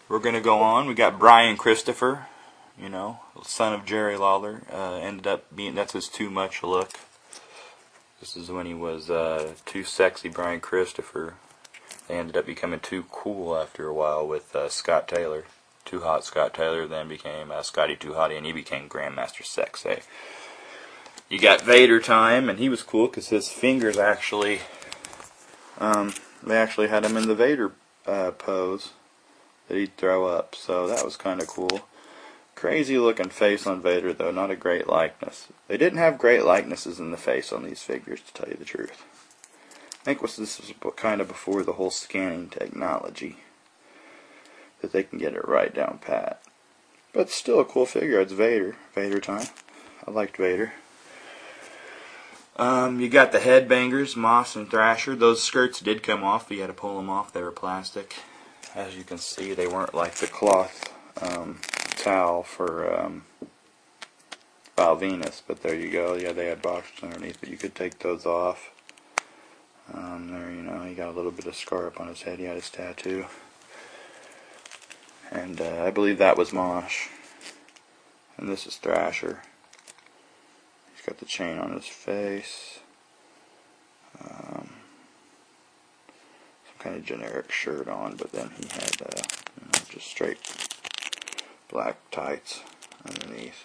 We're going to go on. We got Brian Christopher, you know, son of Jerry Lawler. Ended up being, that's his Too Much look. This is when he was too sexy Brian Christopher. They ended up becoming too cool after a while with Scott Taylor. Too Hot Scott Taylor then became Scotty Too Hotty, and he became Grandmaster Sexay. You got Vader time, and he was cool because his fingers actually, they actually had him in the Vader pose that he'd throw up, so that was kind of cool. Crazy looking face on Vader, though, not a great likeness. They didn't have great likenesses in the face on these figures, to tell you the truth. I think this was kind of before the whole scanning technology, that they can get it right down pat. But still a cool figure. It's Vader. Vader time. I liked Vader. You got the Headbangers, Moss and Thrasher. Those skirts did come off, but you had to pull them off. They were plastic. As you can see, they weren't like the cloth towel for Val Venus, but there you go. Yeah, they had boxes underneath, but you could take those off. There, you know, he got a little bit of scar up on his head. He had his tattoo. And I believe that was Mosh. And this is Thrasher. He's got the chain on his face. Some kind of generic shirt on, but then he had you know, just straight black tights underneath.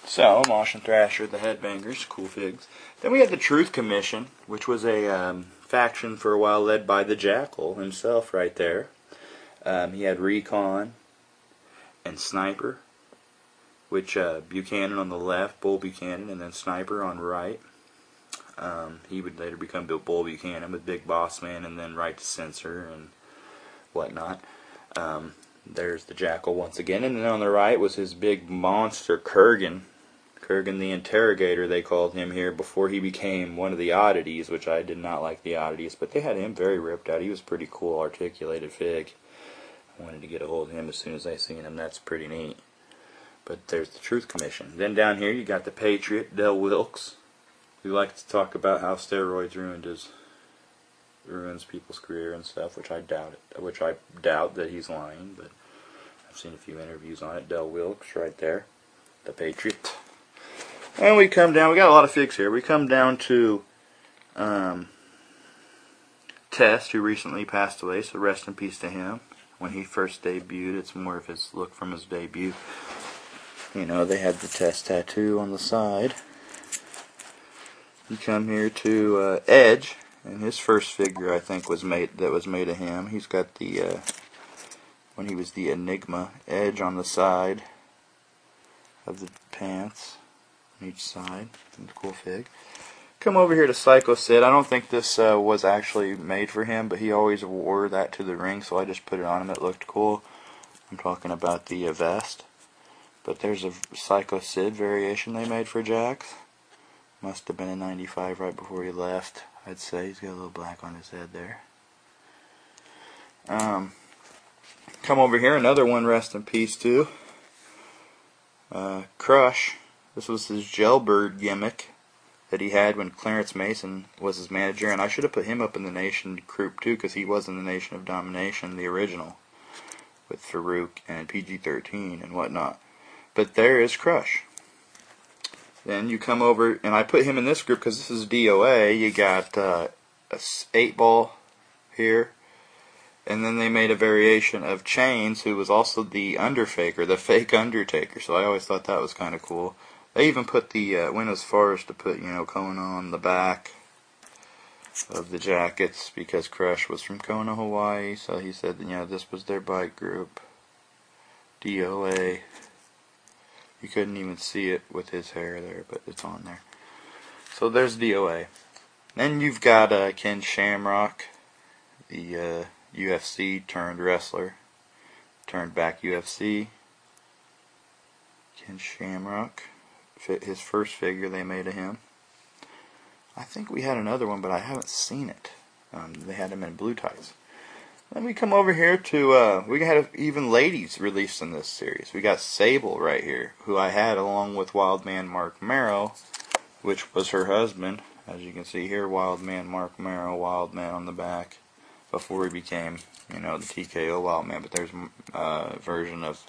So, Mosh and Thrasher, the Headbangers, cool figs. Then we had the Truth Commission, which was a faction for a while led by the Jackal himself right there. He had Recon and Sniper, which Buchanan on the left, Bull Buchanan, and then Sniper on right. He would later become Bull Buchanan with Big Boss Man and then Right to Censor and whatnot. There's the Jackal once again, and then on the right was his big monster Kurgan. Kurgan the Interrogator, they called him here, before he became one of the oddities, which I did not like the oddities, but they had him very ripped out. He was pretty cool, articulated fig. I wanted to get a hold of him as soon as I seen him. That's pretty neat. But there's the Truth Commission. Then down here you got the Patriot, Del Wilkes, who likes to talk about how steroids ruins people's career and stuff, which I doubt that he's lying, but I've seen a few interviews on it. Del Wilkes right there, the Patriot. And we come down, we got a lot of figs here. We come down to Test, who recently passed away, so rest in peace to him. When he first debuted, it's more of his look from his debut. You know, they had the Test tattoo on the side. You come here to Edge, and his first figure I think was made of him. He's got the when he was the Enigma Edge on the side of the pants on each side. Cool fig. Come over here to Psycho Sid. I don't think this was actually made for him, but he always wore that to the ring, so I just put it on him. It looked cool. I'm talking about the vest. But there's a Psycho Sid variation they made for Jax. Must have been in '95 right before he left, I'd say. He's got a little black on his head there. Come over here, another one, rest in peace too. Crush. This was his Jailbird gimmick that he had when Clarence Mason was his manager, and I should have put him up in the Nation group too, because he was in the Nation of Domination, the original, with Farouk and PG-13 and whatnot. But there is Crush. Then you come over, and I put him in this group because this is DOA. You got a 8-ball here, and then they made a variation of Chains, who was also the Underfaker, the fake Undertaker. So I always thought that was kind of cool. They even put went as far as to put, you know, Kona on the back of the jackets because Crush was from Kona, Hawaii. So he said, you know, this was their bike group, DOA. You couldn't even see it with his hair there, but it's on there. So there's DOA. Then you've got Ken Shamrock, the UFC turned wrestler, turned back UFC. Ken Shamrock. His first figure they made of him. I think we had another one, but I haven't seen it. They had him in blue tights. Then we come over here to, we had even ladies released in this series. We got Sable right here, who I had along with Wildman Mark Marrow, which was her husband. As you can see here, Wildman Mark Marrow, Wildman on the back. before he became, you know, the TKO Wild Man. But there's a version of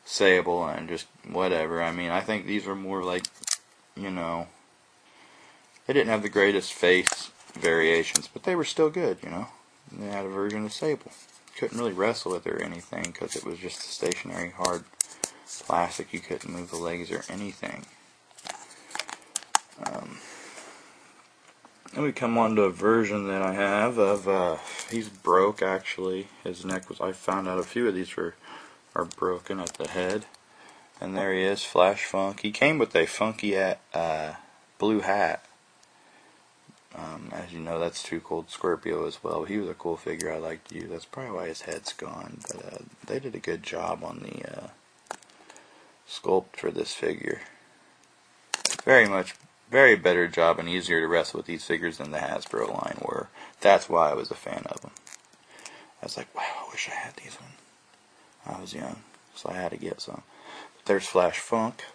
Sable and just whatever. I mean, I think these were more like, you know, they didn't have the greatest face variations, but they were still good, you know. They had a version of Sable. Couldn't really wrestle with her or anything because it was just a stationary hard plastic. You couldn't move the legs or anything. Then we come on to a version that I have of, he's broke actually. His neck was, I found out a few of these are broken at the head. And there he is, Flash Funk. He came with a funky blue hat. As you know, that's Too Cold Scorpio as well. He was a cool figure I liked to use. That's probably why his head's gone. But they did a good job on the sculpt for this figure. Very better job and easier to wrestle with these figures than the Hasbro line were. That's why I was a fan of them. I was like, wow, I wish I had these when I was young. So I had to get some. But there's Flash Funk.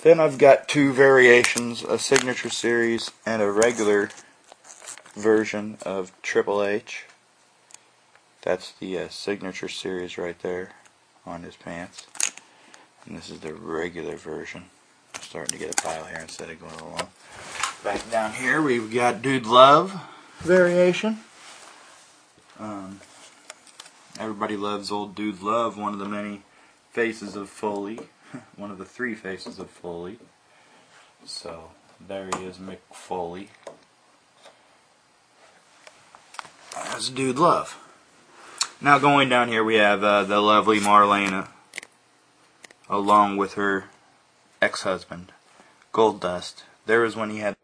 Then I've got two variations, a Signature Series and a regular version of Triple H. That's the Signature Series right there on his pants. And this is the regular version. I'm starting to get a pile here instead of going along. Back down here we've got Dude Love variation. Everybody loves old Dude Love, one of the many faces of Foley. One of the three faces of Foley. So there he is, Mick Foley. That's Dude Love. Now going down here we have the lovely Marlena, along with her ex-husband, Goldust. There was when he had.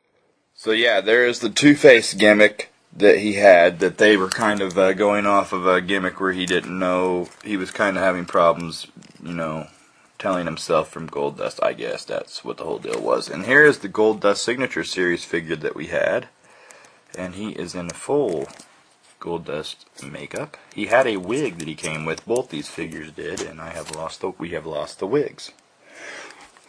So yeah, there is the Two-Face gimmick that he had, that they were kind of going off of a gimmick where he didn't know, he was kind of having problems, you know, telling himself from Goldust. I guess that's what the whole deal was. And here is the Goldust Signature Series figure that we had, and he is in full Goldust makeup. He had a wig that he came with. Both these figures did, and we have lost the wigs.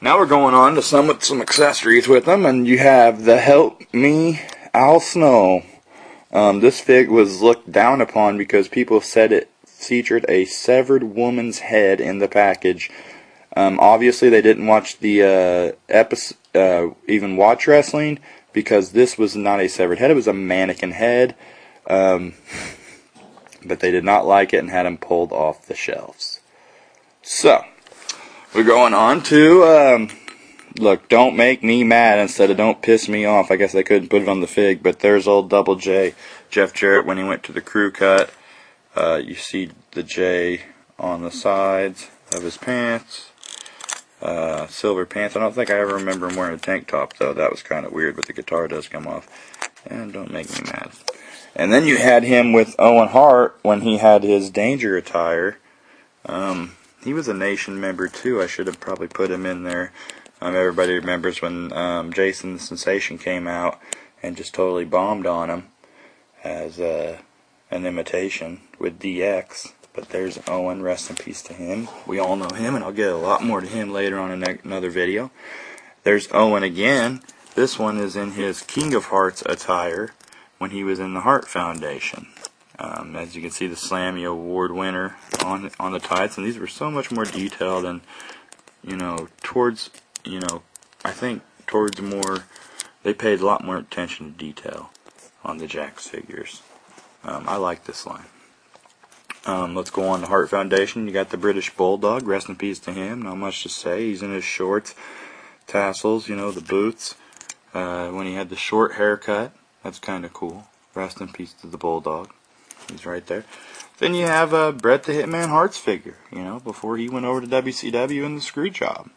Now we're going on to some with some accessories with them, and you have the Help Me Al Snow. This fig was looked down upon because people said it featured a severed woman's head in the package. Obviously, they didn't watch the episode, even watch wrestling, because this was not a severed head. It was a mannequin head, but they did not like it and had him pulled off the shelves. So we're going on to look, Don't Make Me Mad instead of Don't Piss Me Off. I guess I couldn't put it on the fig, but there's old Double J, Jeff Jarrett, when he went to the crew cut. You see the J on the sides of his pants. Silver pants. I don't think I ever remember him wearing a tank top, though. That was kind of weird, but the guitar does come off. And Don't Make Me Mad. And then you had him with Owen Hart when he had his Danger attire. He was a Nation member, too. I should have probably put him in there. Everybody remembers when Jason the Sensation came out and just totally bombed on him as an imitation with DX. But there's Owen, rest in peace to him. We all know him, and I'll get a lot more to him later on in another video. There's Owen again. This one is in his King of Hearts attire when he was in the Hart Foundation. As you can see, the Slammy Award winner on the tights, and these were so much more detailed and, you know, I think towards more, they paid a lot more attention to detail on the Jakks figures. I like this line. Let's go on to Hart Foundation. You got the British Bulldog, rest in peace to him, not much to say. He's in his shorts, tassels, you know, the boots. When he had the short haircut, that's kind of cool. Rest in peace to the Bulldog. He's right there. Then you have Bret the Hitman Hart's figure, you know, before he went over to WCW in the screw job.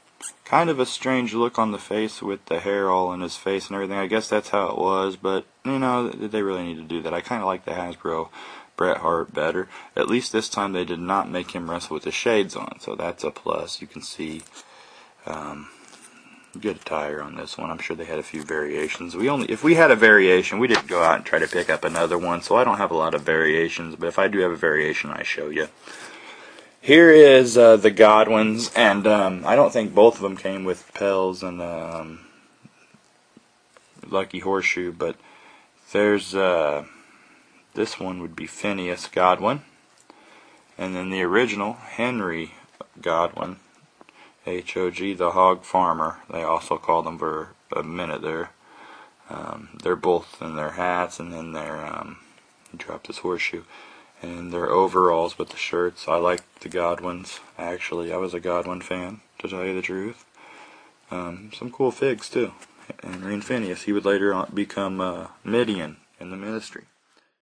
Kind of a strange look on the face with the hair all in his face and everything. I guess that's how it was, but, you know, did they really need to do that? I kind of like the Hasbro Bret Hart better. At least this time they did not make him wrestle with the shades on, so that's a plus. You can see good attire on this one. I'm sure they had a few variations. If we had a variation, we didn't go out and try to pick up another one, so I don't have a lot of variations, but if I do have a variation, I show you. Here is the Godwins, and I don't think both of them came with Pels and Lucky Horseshoe, but there's This one would be Phineas Godwin. And then the original, Henry Godwin, H-O-G, the hog farmer. They also called him for a minute there. They're both in their hats, and then their, he dropped his horseshoe, and their overalls with the shirts. I like the Godwins. Actually, I was a Godwin fan, to tell you the truth. Some cool figs, too. Henry and Phineas. He would later on become Midian in the ministry.